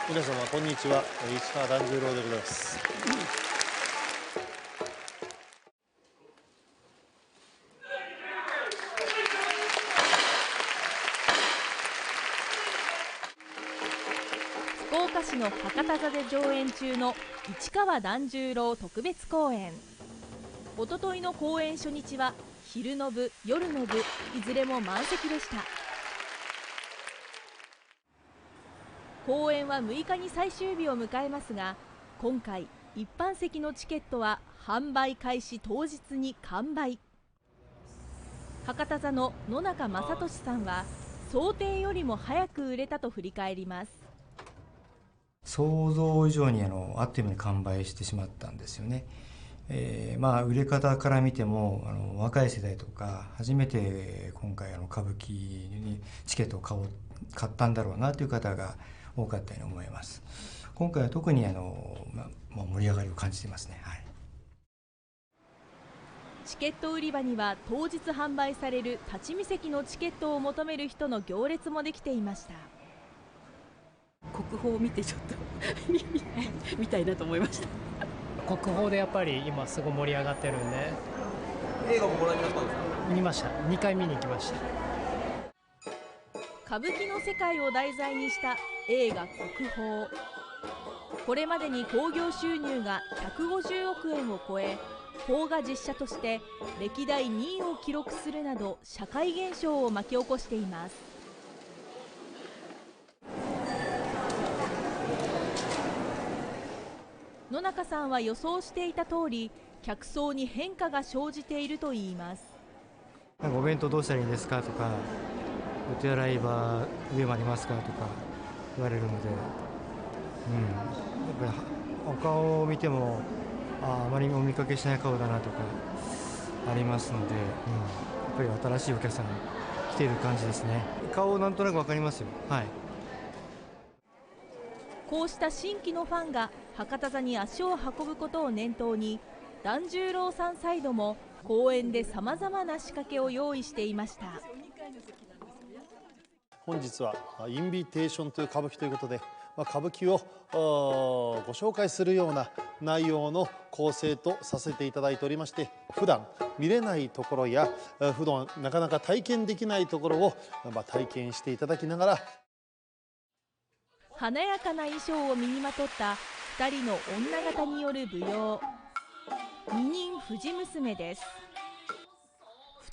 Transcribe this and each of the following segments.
皆様こんにちは、市川團十郎でございます。福岡市の博多座で上演中の市川團十郎特別公演。おとといの公演初日は昼の部、夜の部いずれも満席でした。公演は6日に最終日を迎えますが、今回一般席のチケットは販売開始当日に完売。博多座の野中正俊さんは想定よりも早く売れたと振り返ります。想像以上にあっという間に完売してしまったんですよね。売れ方から見ても若い世代とか初めて今回歌舞伎にチケットを買ったんだろうなという方が多かったように思います。今回は特に盛り上がりを感じていますね。はい、チケット売り場には当日販売される立ち見席のチケットを求める人の行列もできていました。国宝を見てちょっと見たいなと思いました。国宝でやっぱり今すごい盛り上がってるんで。映画もご覧になったんですか？見ました。2回見に行きました。歌舞伎の世界を題材にした映画国宝。これまでに興行収入が150億円を超え、邦画実写として歴代2位を記録するなど社会現象を巻き起こしています。野中さんは予想していた通り、客層に変化が生じているといいます。お弁当どうしたらいいんですかとか、お手洗いは上もありますかとか言われるので、やっぱりお顔を見てもあまりお見かけしない顔だなとかありますので、やっぱり新しいお客さんが来ている感じですね。顔なんとなく分かりますよ。はい、こうした新規のファンが博多座に足を運ぶことを念頭に、團十郎さんサイドも公演でさまざまな仕掛けを用意していました。本日はインビテーションという歌舞伎ということで、歌舞伎をご紹介するような内容の構成とさせていただいておりまして、普段見れないところや普段なかなか体験できないところを体験していただきながら、華やかな衣装を身にまとった2人の女方による舞踊、二人藤娘です。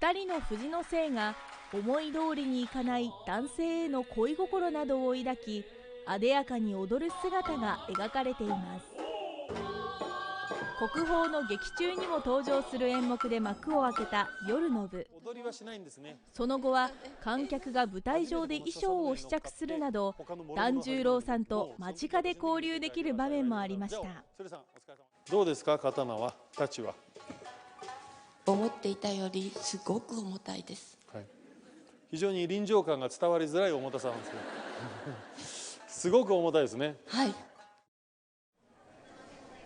2人の藤の姓が思い通りにいかない男性への恋心などを抱き、あでやかに踊る姿が描かれています。国宝の劇中にも登場する演目で幕を開けた夜の部。その後は観客が舞台上で衣装を試着するなど、團十郎さんと間近で交流できる場面もありました。どうですか、刀は太刀は？思っていたよりすごく重たいです。はい、非常に臨場感が伝わりづらい重たさなんですけどすごく重たいですね。はい。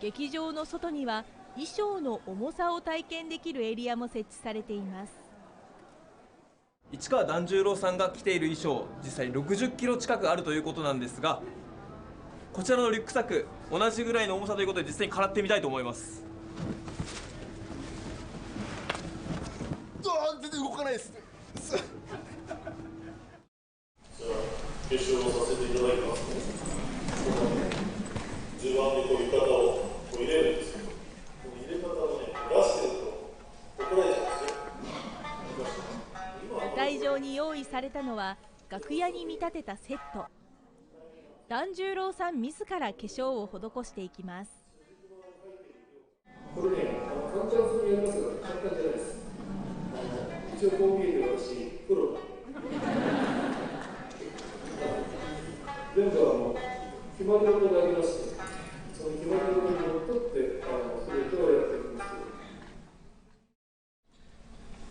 劇場の外には衣装の重さを体験できるエリアも設置されています。市川團十郎さんが着ている衣装、実際60キロ近くあるということなんですが、こちらのリュックサック同じぐらいの重さということで実際に払ってみたいと思います。全然動かないです。決勝をさせていただきますね。10番で浴衣を入れるんですけど、この入れ方をね、出してると怒られちゃうんですね。舞台上に用意されたのは楽屋に見立てたセット。團十郎さん自ら化粧を施していきます。これね、簡単そうにやりますが簡単じゃないです。一応こう見えて私プロ全部決まり事がありまして、その決まり事にのっとって全てをやっていきます。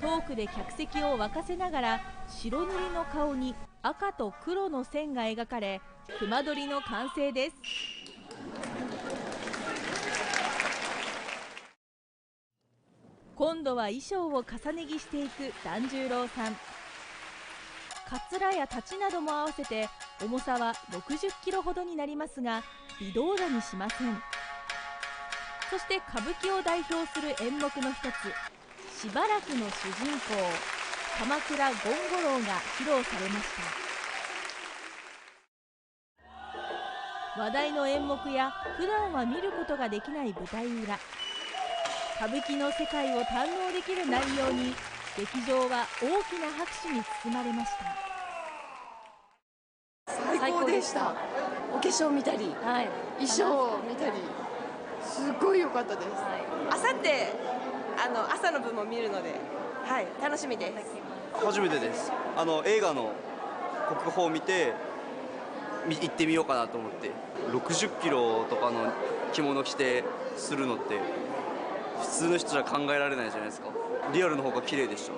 トークで客席を沸かせながら白塗りの顔に赤と黒の線が描かれ、熊取りの完成です。今度は衣装を重ね着していく團十郎さん。かつらや太刀なども合わせて重さは60キロほどになりますが、微動だにしません。そして歌舞伎を代表する演目の一つ、しばらくの主人公、鎌倉権五郎が披露されました。話題の演目や普段は見ることができない舞台裏、歌舞伎の世界を堪能できる内容に劇場は大きな拍手に包まれました。最高でした。お化粧見たり、衣装を見たり、すごい良かったです。あさって朝の部も見るので、楽しみです。初めてです。映画の国宝を見て行ってみようかなと思って。60キロとかの着物着てするのって普通の人じゃ考えられないじゃないですか。リアルの方が綺麗でした。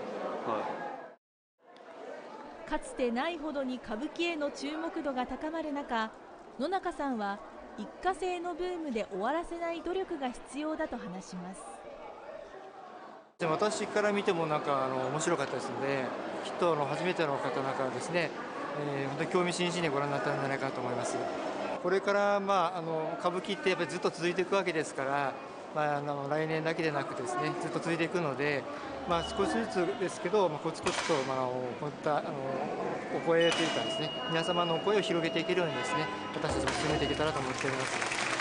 かつてないほどに歌舞伎への注目度が高まる中、野中さんは一過性のブームで終わらせない努力が必要だと話します。私から見ても面白かったですので、きっと初めての方なんかはですね、本当に興味津々にご覧になったんじゃないかと思います。これから歌舞伎ってやっぱりずっと続いていくわけですから、来年だけでなくですね、ずっと続いていくので、少しずつですけど、コツコツとこういったお声というかですね、皆様のお声を広げていけるようにですね、私たちも進めていけたらと思っております。